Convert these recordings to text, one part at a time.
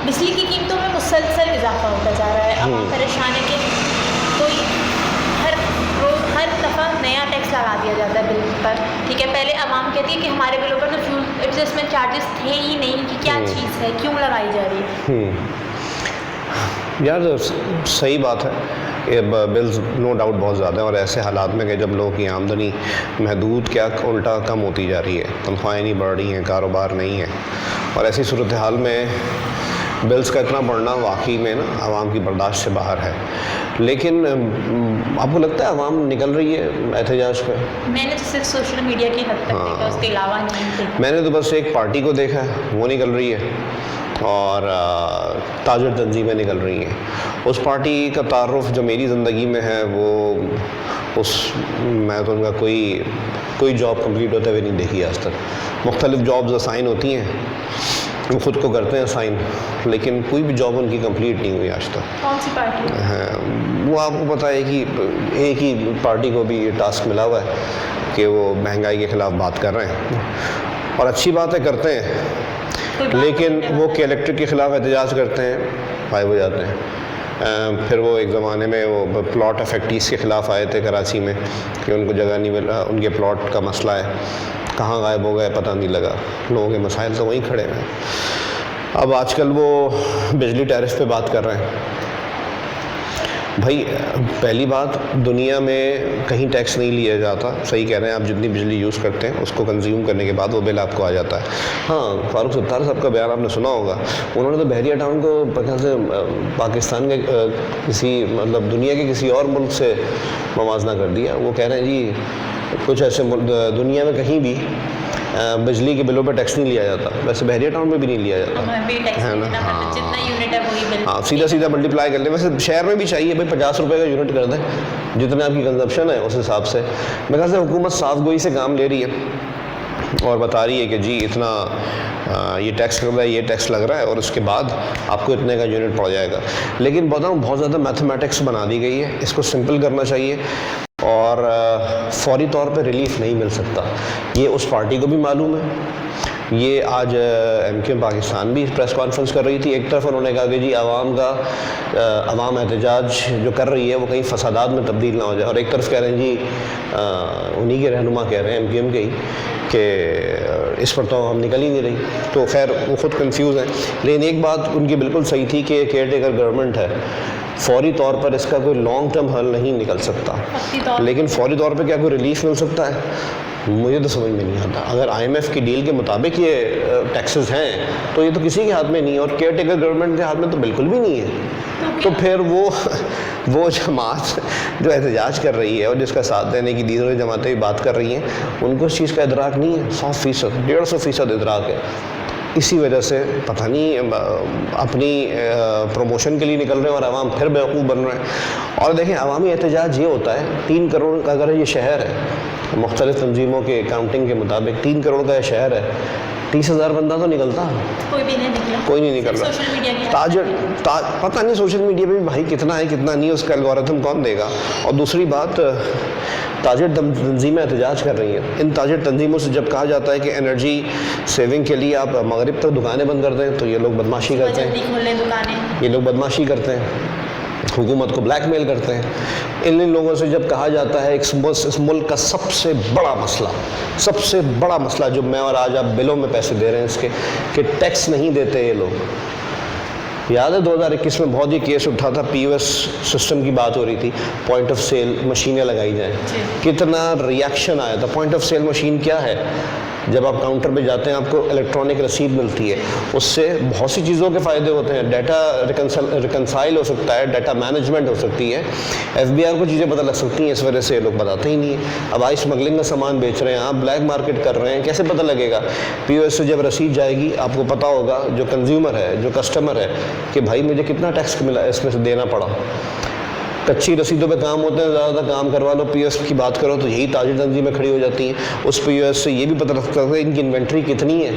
बिजली की कीमतों में मुसलसल इजाफा होता जा रहा है। अब हम परेशान है कि कोई हर दफ़ा नया टैक्स लगा दिया जाता है बिल पर, ठीक है। पहले आवाम कहती है कि हमारे बिलों पर तो फ्यूल एडजस्टमेंट चार्जेस थे ही नहीं, कि क्या चीज़ है, क्यों लगाई जा रही है। यार सही बात है, ये बिल्स नो डाउट बहुत ज़्यादा है, और ऐसे हालात में कि जब लोगों की आमदनी महदूद क्या उल्टा कम होती जा रही है, तनख्वाहें नहीं बढ़ रही हैं, कारोबार नहीं है, और ऐसी सूरत हाल में बिल्स का इतना बढ़ना वाकई में ना आवाम की बर्दाश्त से बाहर है। लेकिन आपको लगता है आवाम निकल रही है एहतजाज पे? मैंने तो सिर्फ सोशल मीडिया की हद तक देखा, उसके अलावा नहीं देखा। मैंने तो बस एक पार्टी को देखा है, वो निकल रही है, और ताजर तंजीमें निकल रही हैं। उस पार्टी का तारुफ जो मेरी ज़िंदगी में है वो मैं तो उनका कोई जॉब कंप्लीट होते हुए नहीं देखी आज तक। मुख्तलिफ़ जॉब्स असाइन होती हैं, वो ख़ुद को करते हैं असाइन, लेकिन कोई भी जॉब उनकी कंप्लीट नहीं हुई आज तक। कौन सी पार्टी है वो? आपको पता है कि एक ही पार्टी को भी ये टास्क मिला हुआ है कि वो महंगाई के ख़िलाफ़ बात कर रहे हैं, और अच्छी बातें करते हैं, लेकिन वो कलेक्टर के ख़िलाफ़ एहतजाज करते हैं, गायब हो जाते हैं। फिर वो एक ज़माने में वो प्लॉट अफेक्टीज़ के ख़िलाफ़ आए थे कराची में कि उनको जगह नहीं मिला, उनके प्लॉट का मसला है, कहाँ गायब हो गए पता नहीं लगा। लोगों के मसाइल तो वहीं खड़े हैं। अब आजकल वो बिजली टैरिफ पे बात कर रहे हैं। भाई पहली बात, दुनिया में कहीं टैक्स नहीं लिया जाता, सही कह रहे हैं आप, जितनी बिजली यूज़ करते हैं उसको कंज्यूम करने के बाद वो बिल आपको आ जाता है। हाँ, फारूक सत्तार साहब का बयान आपने सुना होगा, उन्होंने तो बहरिया टाउन को पता से पाकिस्तान के किसी मतलब दुनिया के किसी और मुल्क से मवाजना कर दिया। वो कह रहे हैं जी कुछ ऐसे दुनिया में कहीं भी बिजली के बिलों पर टैक्स नहीं लिया जाता, वैसे बहरिया टाउन में भी नहीं लिया जाता है ना। हाँ, जितना यूनिट है वही बिल। हाँ, सीधा मल्टीप्लाई कर ले। वैसे शहर में भी चाहिए भाई, 50 रुपये का यूनिट कर दें, जितने आपकी कंजप्शन है उस हिसाब से। मेरे ख्याल से हुकूमत साफ गोई से काम ले रही है और बता रही है कि जी इतना ये टैक्स लग रहा है, ये टैक्स लग रहा है, और उसके बाद आपको इतने का यूनिट पड़ जाएगा। लेकिन बताऊँ बहुत ज़्यादा मैथमेटिक्स बना दी गई है, इसको सिंपल करना चाहिए, और फौरी तौर पे रिलीफ नहीं मिल सकता। ये उस पार्टी को भी मालूम है। ये आज MQM पाकिस्तान भी प्रेस कॉन्फ्रेंस कर रही थी। एक तरफ उन्होंने कहा कि जी आवाम एहतजाज जो कर रही है वो कहीं फसादात में तब्दील ना हो जाए, और एक तरफ कह रहे हैं जी उन्हीं के रहनुमा कह रहे हैं MQM के ही कि इस पर तो हम निकल ही नहीं रही। तो खैर वो ख़ुद कंफ्यूज हैं, लेकिन एक बात उनकी बिल्कुल सही थी कि केयर टेकर गवर्नमेंट है, फौरी तौर पर इसका कोई लॉन्ग टर्म हल नहीं निकल सकता, लेकिन फौरी तौर पर क्या कोई रिलीफ मिल सकता है? मुझे तो समझ में नहीं आता। अगर IMF की डील के मुताबिक ये टैक्सेस हैं तो ये तो किसी के हाथ में नहीं है, और केयर टेकर गवर्नमेंट के हाथ में तो बिल्कुल भी नहीं है। तो फिर वो जमात जो एहतजाज कर रही है और जिसका साथ देने की दीनों जमातें भी बात कर रही हैं, उनको इस चीज़ का इदराक नहीं है। 100%, 150% इदराक है। इसी वजह से पता नहीं अपनी प्रमोशन के लिए निकल रहे हैं और आवाम फिर बेवकूफ़ बन रहे हैं। और देखें, अवामी एहतजाज ये होता है, 3 करोड़ का अगर ये शहर है, मुख्तलिफ़ तंजीमों के काउंटिंग के मुताबिक 3 करोड़ का ये शहर है, 30,000 बंदा तो निकलता, कोई भी नहीं निकला, कोई नहीं निकल रहा। सोशल मीडिया पता नहीं सोशल मीडिया पे भी भाई कितना है कितना नहीं, उसका एल्गोरिथम कौन देगा। और दूसरी बात, ताजिर तंजीमें एहतजाज कर रही हैं। इन ताजिर तंजीमों से जब कहा जाता है कि एनर्जी सेविंग के लिए आप मगरिब तक दुकानें बंद कर दें, तो ये लोग बदमाशी करते हैं, ये लोग बदमाशी करते हैं, हुकूमत को ब्लैकमेल करते हैं। इन लोगों से जब कहा जाता है इस मुल्क का सबसे बड़ा मसला जो मैं और आज आप बिलों में पैसे दे रहे हैं इसके, कि टैक्स नहीं देते ये लोग। याद है 2021 में बहुत ही केस उठा था, POS सिस्टम की बात हो रही थी, पॉइंट ऑफ सेल मशीनें लगाई जाएं, कितना रिएक्शन आया था। पॉइंट ऑफ सेल मशीन क्या है? जब आप काउंटर पे जाते हैं आपको इलेक्ट्रॉनिक रसीद मिलती है, उससे बहुत सी चीज़ों के फ़ायदे होते हैं। डाटा रिकनसाइल हो सकता है, डाटा मैनेजमेंट हो सकती है, FBR को चीज़ें पता लग सकती हैं। इस वजह से ये लोग बताते ही नहीं है। अब आई स्मगलिंग का सामान बेच रहे हैं आप, ब्लैक मार्केट कर रहे हैं, कैसे पता लगेगा? POS से जब रसीद जाएगी आपको पता होगा, जो कंज्यूमर है, जो कस्टमर है, कि भाई मुझे कितना टैक्स मिला, इसमें से देना पड़ा। कच्ची रसीदों पे काम होते हैं, ज़्यादा काम करवा लो। POS की बात करो तो यही ताजिर तंजीमें खड़ी हो जाती हैं। उस POS से ये भी पता लग सकता है इनकी इन्वेंट्री कितनी है,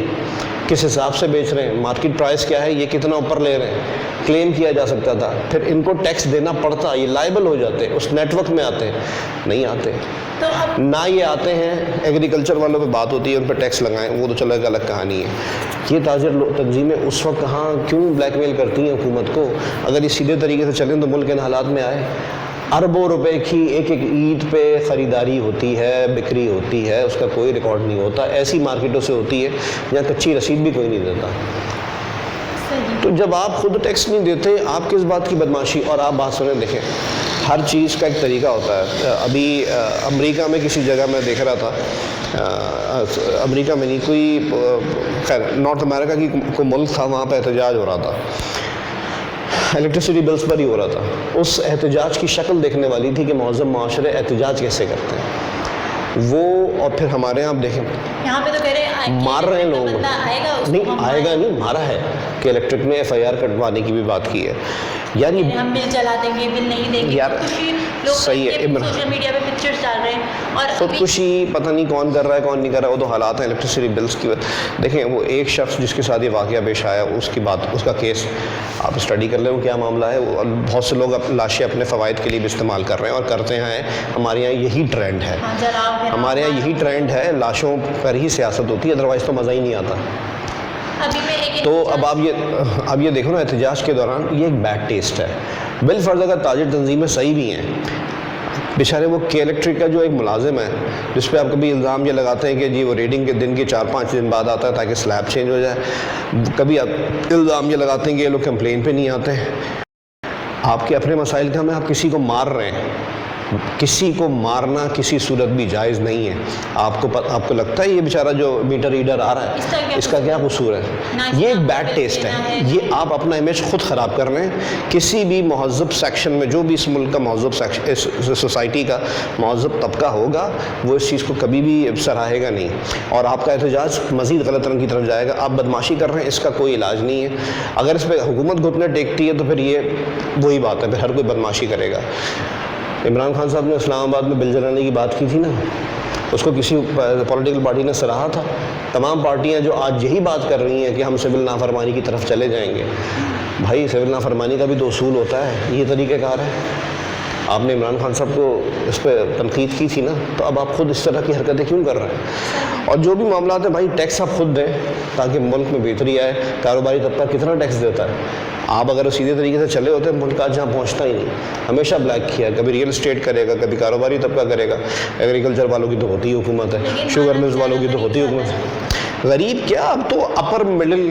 किस हिसाब से बेच रहे हैं, मार्केट प्राइस क्या है, ये कितना ऊपर ले रहे हैं, क्लेम किया जा सकता था। फिर इनको टैक्स देना पड़ता, ये लायबल हो जाते, उस नेटवर्क में आते हैं, नहीं आते तो अब ना ये आते हैं। एग्रीकल्चर वालों पे बात होती है, उन पर टैक्स लगाएं, वो तो चलो एक अलग कहानी है। ये ताजिर तंजीमें उस वक्त कहाँ क्यों ब्लैकमेल करती हैं हुकूमत को? अगर ये सीधे तरीके से चलें तो मुल्क इन हालात में आए। अरबों रुपए की एक एक ईद पे ख़रीदारी होती है, बिक्री होती है, उसका कोई रिकॉर्ड नहीं होता। ऐसी मार्केटों से होती है जहाँ कच्ची रसीद भी कोई नहीं देता। तो जब आप खुद टैक्स नहीं देते, आप किस बात की बदमाशी? और आप बात सुनें, देखें, हर चीज़ का एक तरीका होता है। अभी अमेरिका में किसी जगह मैं देख रहा था, अमेरिका में नहीं, कोई खैर नॉर्थ अमेरिका की कोई मुल्क था, वहाँ पर एहतजाज हो रहा था, इलेक्ट्रिसिटी बिल्स पर ही हो रहा था। उस एहतजाज की शक्ल देखने वाली थी कि मौज़म माशरे एहतजाज कैसे करते हैं वो। और फिर हमारे यहाँ आप देखें, यहाँ पे तो कह रहे हैं मार रहे हैं लोग, आएगा नहीं आएगा नहीं, मारा है कि इलेक्ट्रिक में FIR कटवाने की भी बात की है यार। ये हम बिल चला देंगे, बिल नहीं देंगे यार, लोग सही है, सोशल मीडिया पे पिक्चर्स डाल रहे हैं और खुदकुशी पता नहीं कौन कर रहा है कौन नहीं कर रहा है, वो तो हालात हैं इलेक्ट्रिसिटी बिल्स की। देखें, वो एक शख्स जिसके साथ ये वाक़या पेश आया, उसकी बात, उसका केस आप स्टडी कर लें वो क्या मामला है। बहुत से लोग लाशें अपने फ़वाइद के लिए भी इस्तेमाल कर रहे हैं और करते हैं। हमारे यहाँ यही ट्रेंड है, हमारे यहाँ यही ट्रेंड है, लाशों पर ही सियासत होती है, अदरवाइज़ तो मज़ा ही नहीं आता। तो अब आप ये देखो ना, एहतजाज के दौरान ये एक बैड टेस्ट है। बिलफर्ज अगर ताजिर तंजीमें सही भी हैं, बेचारे वो के इलेक्ट्रिक का जो एक मुलाजिम है, जिस पे आप कभी इल्ज़ाम ये लगाते हैं कि जी वो रीडिंग के दिन के 4-5 दिन बाद आता है ताकि स्लैब चेंज हो जाए, कभी आप इल्ज़ाम ये लगाते हैं कि ये लोग कंप्लेन पे नहीं आते। आपके अपने मसाइल का में आप किसी को मार रहे हैं, किसी को मारना किसी सूरत भी जायज़ नहीं है। आपको लगता है ये बेचारा जो मीटर रीडर आ रहा है इसका क्या कसूर है? ये एक बैड टेस्ट है, ये आप अपना इमेज खुद ख़राब कर रहे हैं। किसी भी महज़ब सेक्शन में, जो भी इस मुल्क का महज़ब सेक्शन, इस सोसाइटी का महज़ब तबका होगा, वो इस चीज़ को कभी भी सराहेगा नहीं और आपका एहतजाज मज़ीद गलत रंग की तरफ जाएगा। आप बदमाशी कर रहे हैं, इसका कोई इलाज नहीं है। अगर इस पर हुकूमत घुटने टेकती है तो फिर ये वही बात है, फिर हर कोई बदमाशी करेगा। इमरान खान साहब ने इस्लामाबाद में बिल जलाने की बात की थी ना, उसको किसी पॉलिटिकल पार्टी ने सराहा था? तमाम पार्टियां जो आज यही बात कर रही हैं कि हम सिविल नाफरमानी की तरफ चले जाएंगे, भाई सिविल नाफरमानी का भी तो उसूल होता है, ये तरीक़ेकार है। आपने इमरान खान साहब को इस पर तनकीद की थी ना, तो अब आप खुद इस तरह की हरकतें क्यों कर रहे हैं? और जो भी मामला है भाई, टैक्स आप खुद दें ताकि मुल्क में बेहतरी आए। कारोबारी तबका कितना टैक्स देता है? आप अगर सीधे तरीके से चले होते मुल्क आज जहाँ पहुँचता ही नहीं। हमेशा ब्लैक किया, कभी रियल एस्टेट करेगा, कभी कारोबारी तबका करेगा। एग्रीकल्चर वालों की तो होती ही हुकूमत है, शुगर मिल्स वालों की तो होती ही हुकूमत है। गरीब क्या, अब तो अपर मिडिल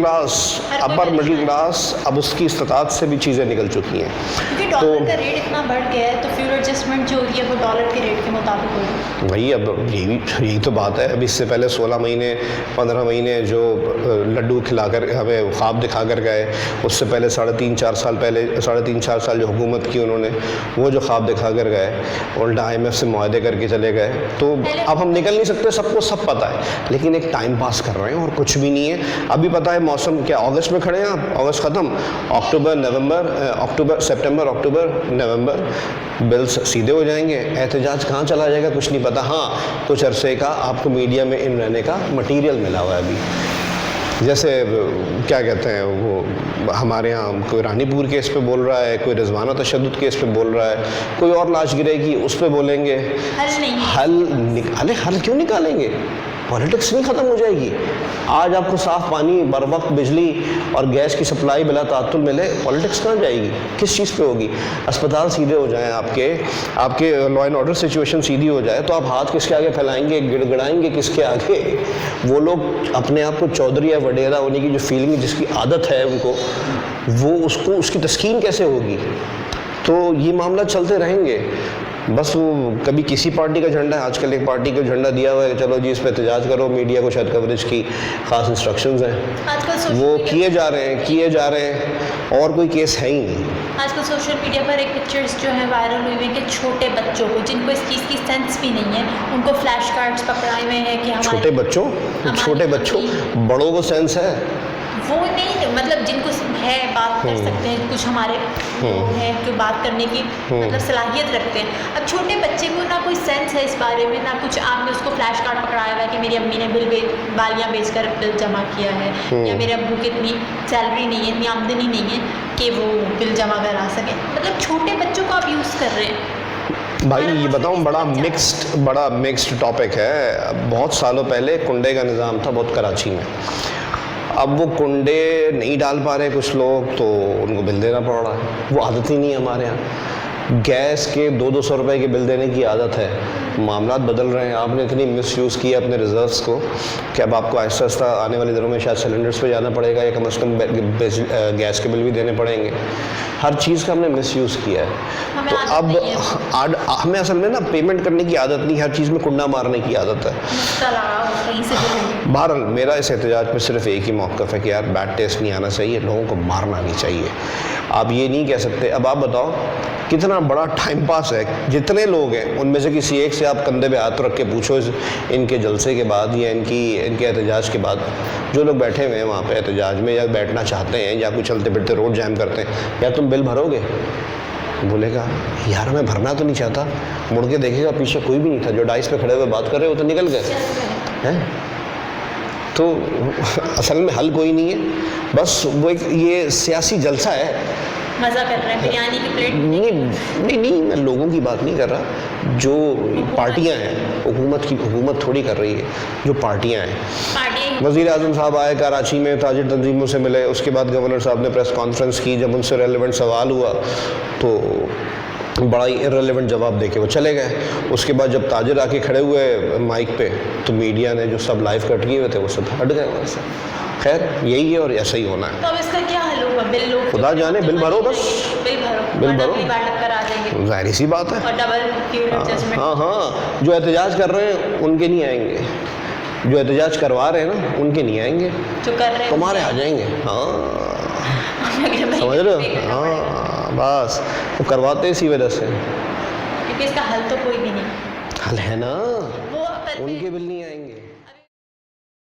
क्लास अब उसकी इस्तात से भी चीज़ें निकल चुकी हैं। क्योंकि डॉलर का रेट इतना बढ़ गया है, तो फ्यूल एडजस्टमेंट जो होगी है वो डॉलर के रेट के मुताबिक होगी। वही अब यही तो बात है। अभी इससे पहले 16 महीने 15 महीने जो लड्डू खिलाकर हमें ख्वाब दिखा कर गए, उससे पहले 3.5-4 साल जो हुकूमत की उन्होंने, वो जो ख्वाब दिखा कर गए, उल्टा IMF से मुआहदे करके चले गए। तो अब हम निकल नहीं सकते, सबको सब पता है, लेकिन एक टाइम पास कर रहे हैं और कुछ भी नहीं है। अभी पता है मौसम क्या, अगस्त में खड़े हैं आप, अगस्त ख़त्म, सितंबर अक्टूबर नवंबर बिल्स सीधे हो जाएंगे। एहतजाज कहाँ चला जाएगा कुछ नहीं पता। हाँ, कुछ अरसे का आपको मीडिया में इन रहने का मटीरियल मिला हुआ है अभी। जैसे क्या कहते हैं वो, हमारे यहाँ कोई रानीपुर केस पे बोल रहा है, कोई रिजवाना तशद्दुद केस पे बोल रहा है, कोई और लाश गिरेगी उस पर बोलेंगे। हल क्यों निकालेंगे? पॉलिटिक्स नहीं ख़त्म हो जाएगी? आज आपको साफ़ पानी, बर वक्त बिजली और गैस की सप्लाई बिला तातुल मिले, पॉलिटिक्स कहाँ जाएगी? किस चीज़ पे होगी? अस्पताल सीधे हो जाएं, आपके लॉ एंड ऑर्डर सिचुएशन सीधी हो जाए, तो आप हाथ किसके आगे फैलाएंगे, गिड़गिड़ाएंगे किसके आगे? वो लोग अपने आप को चौधरी या वडेरा होने की जो फीलिंग, जिसकी आदत है उनको, वो उसकी तस्कीन कैसे होगी? तो ये मामला चलते रहेंगे। बस वो कभी किसी पार्टी का झंडा है, आजकल एक पार्टी का झंडा दिया हुआ है, चलो जी इस पर एहतजाज करो, मीडिया को शायद कवरेज की ख़ास इंस्ट्रक्शंस हैं, वो किए जा रहे हैं और कोई केस है ही नहीं। आजकल सोशल मीडिया पर एक पिक्चर्स जो है वायरल हुई है कि छोटे बच्चों को, जिनको इस चीज़ की सेंस भी नहीं है, उनको फ्लैश कार्ड्स पकड़ाए हुए हैं कि छोटे बच्चों, बड़ों को सेंस है वो नहीं, मतलब जिनको है बात कर सकते हैं, कुछ हमारे लोग हैं जो बात करने की मतलब सलाहियत रखते हैं। अब छोटे बच्चे को ना कोई सेंस है इस बारे में, ना कुछ आपने उसको फ्लैश कार्ड पकड़ाया हुआ है कि मेरी अम्मी ने बालियाँ बेचकर बिल जमा किया है, या मेरे अब्बू की इतनी सैलरी नहीं है, इतनी आमदनी नहीं है कि वो बिल जमा करा सकें। मतलब छोटे बच्चों को आप यूज़ कर रहे हैं। भाई ये बताऊं, बड़ा मिक्स्ड टॉपिक है। बहुत सालों पहले कुंडे का निज़ाम था बहुत कराची में। अब वो कुंडे नहीं डाल पा रहे कुछ लोग, तो उनको बिल देना पड़ रहा है। वो आदत ही नहीं है हमारे यहाँ। गैस के 200-200 रुपए के बिल देने की आदत है। मामलात बदल रहे हैं। आपने इतनी मिसयूज़ किया अपने रिजर्व्स को कि अब आपको आहिस्ता आहिस्ता आने वाले दिनों में शायद सिलेंडर्स पे जाना पड़ेगा, या कम से कम गैस के बिल भी देने पड़ेंगे। हर चीज़ का हमने मिसयूज़ किया है। तो अब हमें असल में ना पेमेंट करने की आदत नहीं, हर चीज़ में कुंडा मारने की आदत है। बहरहाल मेरा इस एहतजाज में सिर्फ एक ही मौक़िफ़ है कि यार बैड टेस्ट नहीं आना चाहिए, लोगों को मारना नहीं चाहिए। आप ये नहीं कह सकते। अब आप बताओ कितना बड़ा टाइम पास है। जितने लोग हैं उनमें से किसी एक से आप कंधे पे हाथ रख के पूछो इनके जलसे के बाद या इनके एहतजाज के बाद, जो लोग बैठे हुए हैं वहाँ पे एहतजाज में या बैठना चाहते हैं या कुछ चलते फिरते रोड जैम करते हैं, या तुम बिल भरोगे? बोलेगा यार मैं भरना तो नहीं चाहता। मुड़ के देखेगा पीछे कोई भी नहीं था, जो डाइस पे खड़े हुए बात कर रहे हो तो निकल गए हैं। तो असल में हल कोई नहीं है, बस वो एक ये सियासी जलसा है। मज़ा कर रहे हैं बिरयानी की प्लेट। नहीं मैं लोगों की बात नहीं कर रहा। जो पार्टियां हैं, हुकूमत थोड़ी कर रही है, जो पार्टियां हैं। वज़ीर आज़म साहब आए कराची में, ताजिर तंजीमों से मिले, उसके बाद गवर्नर साहब ने प्रेस कॉन्फ्रेंस की। जब उनसे रेलेवेंट सवाल हुआ तो बड़ा ही इररिलेवेंट जवाब देके वो चले गए। उसके बाद जब ताजिर आके खड़े हुए माइक पे, तो मीडिया ने जो सब लाइव कट किए हुए थे वो सब हट गए वहाँ से। खैर यही है और ऐसा ही होना है। तो अब इसका क्या हल होगा? बिल खुदा जाने, बिल भरो बस, बिल भरो। ज़ाहिर सी बात है। और डबल हाँ, जो एहतजाज कर रहे हैं उनके नहीं आएंगे, जो एहतजाज करवा रहे हैं ना उनके नहीं आएंगे, जो कर रहे हैं तुम्हारे आ जाएंगे। हाँ समझ रहे हो? हाँ बस वो करवाते इसी वजह से, क्योंकि इसका हल तो कोई भी नहीं। हल है ना, वो उनके बिल नहीं आएंगे।